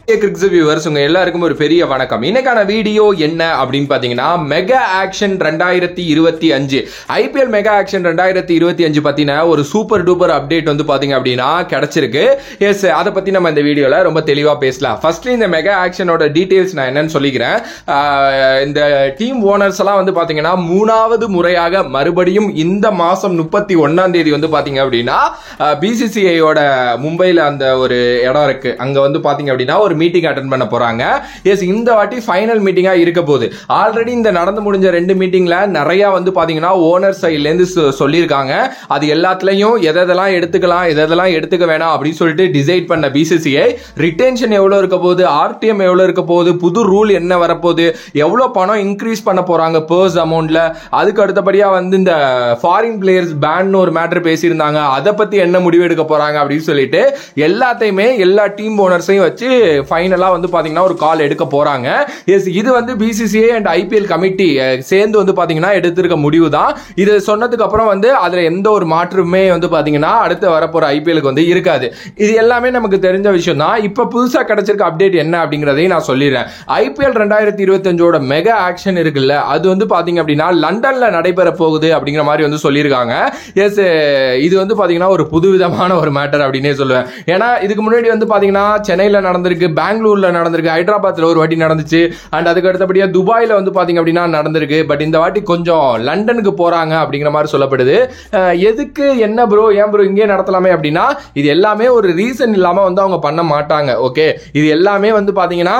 கிரிக்ஸ் viewers உங்க எல்லாருக்கும் ஒரு பெரிய வணக்கம். இன்னைக்கான வீடியோ என்ன அப்படின்னு பாத்தீங்கன்னா mega action 2025 IPL mega action 2025 பத்தின ஒரு சூப்பர் டூப்பர் அப்டேட் வந்து பாத்தீங்க அப்படின்னா கிடைச்சிருக்கு. எஸ், அதை பத்தி நம்ம இந்த வீடியோல ரொம்ப தெளிவா பேசலாம். ஃபர்ஸ்ட்லி இந்த மெகா ஆக்ஷனோட டீடைல்ஸ் நான் என்னன்னு சொல்லிக்கிறேன். இந்த டீம் ஓனர்ஸ் எல்லாம் வந்து பாத்தீங்கன்னா மூணாவது முறையாக மறுபடியும் இந்த மாசம் 31ஆம் தேதி வந்து பாத்தீங்க அப்படின்னா பிசிசிஐயோட மும்பைல அந்த ஒரு இடம் இருக்கு, அங்க வந்து பாத்தீங்க அப்படின்னா ஒரு மீட்டிங் அட்டெண்ட் பண்ண போறாங்க. எஸ், இந்த வாட்டி ஃபைனல் மீட்டிங்கா இருக்க போகுது. ஆல்ரெடி இந்த நடந்து முடிஞ்ச 2 மீட்டிங்ல நிறைய வந்து பாத்தீங்கன்னா ஓனர் சைட்ல இருந்து சொல்லியிருக்காங்க. அது எல்லாத்துலயும் எதெல்லாம் எடுத்துக்கலாம் எதெல்லாம் எடுத்துக்க வேணாம் அப்படின்னு சொல்லிட்டு டிசைட் பண்ண பிசிசிஐ ரிட்டென்ஷன் எவ்வளவு இருக்க போகுது, ஆர்டிஎம் எவ்வளவு இருக்க போகுது, புது ரூல் என்ன வரப்போகுது, எவ்வளவு பணம் இன்க்ரீஸ் பண்ண போறாங்க பர்ஸ் அமௌண்ட்ல, அதுக்கு அடுத்தபடியா வந்து இந்த ஃபாரின் பிளேயர்ஸ் பேன் ஒரு மேட்டர் பேசியிருந்தாங்க, அதை பத்தி என்ன முடிவு எடுக்க போறாங்க அப்படின்னு சொல்லிட்டு எல்லாத்தையுமே எல்லா டீம் ஓனர்ஸையும் வச்சு ஃபைனலா வந்து பாத்தீங்கன்னா ஒரு கால் எடுக்க போறாங்க. எஸ், இது வந்து பிசிசிஐ அண்ட் ஐபிஎல் கமிட்டி சேர்ந்து வந்து பாத்தீங்கன்னா எடுத்திருக்க முடிவு தான். இது சொன்னதுக்கு அப்புறம் வந்து அதுல எந்த ஒரு மாற்றமே வந்து பாத்தீங்கன்னா அடுத்து வரப்போற ஐபிஎலுக்கு வந்து இருக்காது. இது எல்லாமே நமக்கு தெரிஞ்ச விஷயம் தான். இப்ப புதுசா கிடைச்சிருக்க அப்டேட் என்ன அப்படிங்கறதையும் நான் சொல்லிடுறேன். ஐபிஎல் 2025ஓட மெகா ஆக்ஷன் இருக்குல்ல, அது வந்து பாத்தீங்க அப்படின்னா லண்டன்ல நடைபெற போகுது அப்படிங்கிற மாதிரி வந்து சொல்லியிருக்காங்க. எஸ், இது வந்து பாத்தீங்கன்னா ஒரு புதுவிதமான ஒரு மேட்டர் அப்படின்னே சொல்லுவேன். ஏன்னா இதுக்கு முன்னாடி வந்து பாத்தீங்கன்னா சென்னையில நடந்திருக்கு, பெங்களூர்ல நடந்திருக்கு, ஹைதராபாத்ல ஒரு வாட்டி நடந்துச்சு, அண்ட் அதுக்கு அடுத்தபடியா துபாயில வந்து பாத்தீங்க அப்படின்னா நடந்திருக்கு. பட் இந்த வாட்டி கொஞ்சம் லண்டனுக்கு போறாங்க அப்படிங்கிற மாதிரி சொல்லப்படுது. எதுக்கு, என்ன ப்ரோ, ஏன் ப்ரோ இங்கே நடத்தலாமே அப்படின்னா இது எல்லாமே ஒரு ரீசன் இல்லாம வந்து அவங்க பண்ண மாட்டாங்க. ஓகே, இது எல்லாமே வந்து பாத்தீங்கன்னா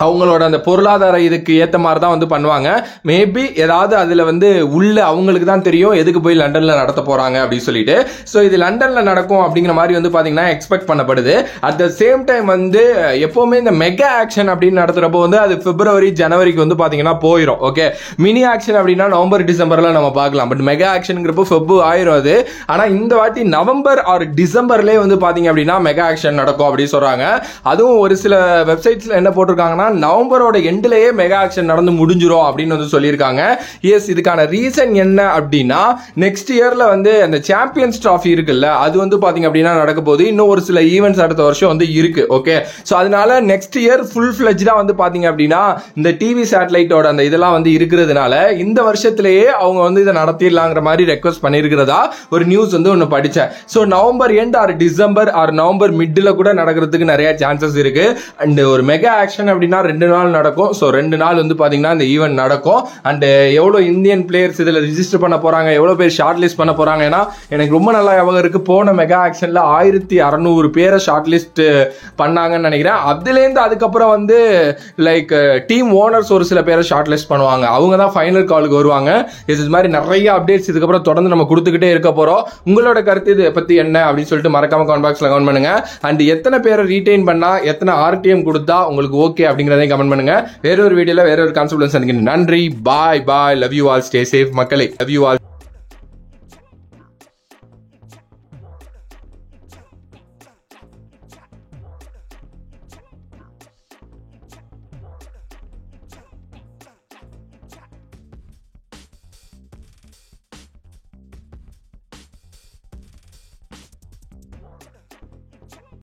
அவங்களோட அந்த பொருளாதார இதுக்கு ஏற்ற மாதிரி தான் வந்து பண்ணுவாங்க. மேபி ஏதாவது அதில் வந்து உள்ள அவங்களுக்கு தான் தெரியும் எதுக்கு போய் லண்டனில் நடத்த போகிறாங்க அப்படின்னு சொல்லிட்டு. ஸோ இது லண்டனில் நடக்கும் அப்படிங்கிற மாதிரி வந்து பார்த்தீங்கன்னா எக்ஸ்பெக்ட் பண்ணப்படுது. அட் த சேம் டைம் வந்து எப்போவுமே இந்த மெகா ஆக்ஷன் அப்படின்னு நடத்துகிறப்போ வந்து அது பிப்ரவரி ஜனவரிக்கு வந்து பார்த்தீங்கன்னா போயிடும். ஓகே, மினி ஆக்ஷன் அப்படின்னா நவம்பர் டிசம்பர்லாம் நம்ம பார்க்கலாம். பட் மெகா ஆக்ஷனுங்கிறப்போ ஃபெப்ரு ஆயிரும் அது. ஆனால் இந்த வாட்டி நவம்பர் ஆர் டிசம்பர்லேயே வந்து பார்த்தீங்க அப்படின்னா மெகா ஆக்ஷன் நடக்கும் அப்படின்னு சொல்கிறாங்க. அதுவும் ஒரு சில வெப்சைட்ஸில் என்ன போட்டிருக்காங்கன்னா நவம்பரோட எண்ட்லயே மெகா ஆக்ஷன் நடந்து முடிஞ்சிரும் அப்படின்னு வந்து சொல்லியிருக்காங்க. எஸ், இதுக்கான ரீசன் என்ன அப்படின்னா நெக்ஸ்ட் இயர்ல வந்து அந்த சாம்பியன்ஸ் டிராஃபி இருக்குல்ல, அது வந்து பாத்தீங்க அப்படின்னா நடக்க போகுது. இன்னும் ஒரு சில ஈவெண்ட்ஸ் அடுத்த வருஷம் வந்து இருக்கு. ஓகே, சோ அதனால நெக்ஸ்ட் இயர் ஃபுல் ஃபிளெஜ்டா வந்து பாத்தீங்க அப்படின்னா இந்த டிவி சேட்டலைட்டோட அந்த இதெல்லாம் வந்து இருக்கிறதுனால இந்த வருஷத்திலேயே அவங்க வந்து இதை நடத்திடலாங்கிற மாதிரி ரெக்வஸ்ட் பண்ணிருக்கிறதா ஒரு நியூஸ் வந்து ஒன்னு படிச்சேன். So November end or December or November மிட்ல கூட நடக்கிறதுக்கு நிறைய சான்சஸ் இருக்கு. அண்ட் ஒரு மெகா ஆக்ஷன் அப்படின்னா 2 நாள் நடக்கும். ஸோ 2 நாள் வந்து பாத்தீங்கன்னா இந்த ஈவென்ட் நடக்கும். அண்ட் எவ்வளோ இந்தியன் பிளேயர்ஸ் இதுல ரிஜிஸ்டர் பண்ண போறாங்க, எவ்வளோ பேர் ஷார்ட் லிஸ்ட் பண்ண போறாங்க. ஏன்னா எனக்கு ரொம்ப நல்லா ஞாபகம் இருக்கு, போன மெகா ஆக்ஷன்ல 1600 பேரை ஷார்ட் லிஸ்ட் பண்ணாங்கன்னு நினைக்கிறேன். அதுலேருந்து அதுக்கப்புறம் வந்து லைக் டீம் ஓனர்ஸ் ஒரு சில பேரை ஷார்ட் லிஸ்ட் பண்ணுவாங்க, அவங்க தான் ஃபைனல் காலுக்கு வருவாங்க. இது மாதிரி நிறைய அப்டேட்ஸ் இதுக்கப்புறம் தொடர்ந்து நம்ம கொடுத்துக்கிட்டே இருக்க போறோம். உங்களோட கருத்து இதை பத்தி என்ன அப்படின்னு சொல்லிட்டு மறக்காம கமெண்ட் பாக்ஸ்ல கமெண்ட் பண்ணுங்க. அண்ட் எத்தனை பேரை ரீடைன் பண்ணா, எத்தனை ஆர்டிஎம் கொடுத்தா உங்களுக்கு ஓகே அப்படிங்கறதையும் கமெண்ட் பண்ணுங்க. வேற ஒரு வீடியோல வேற ஒரு கான்செப்ட்ல சந்திக்கிறேன். நன்றி, bye bye, love you all, stay safe மக்களே, லவ் யூ ஆல்.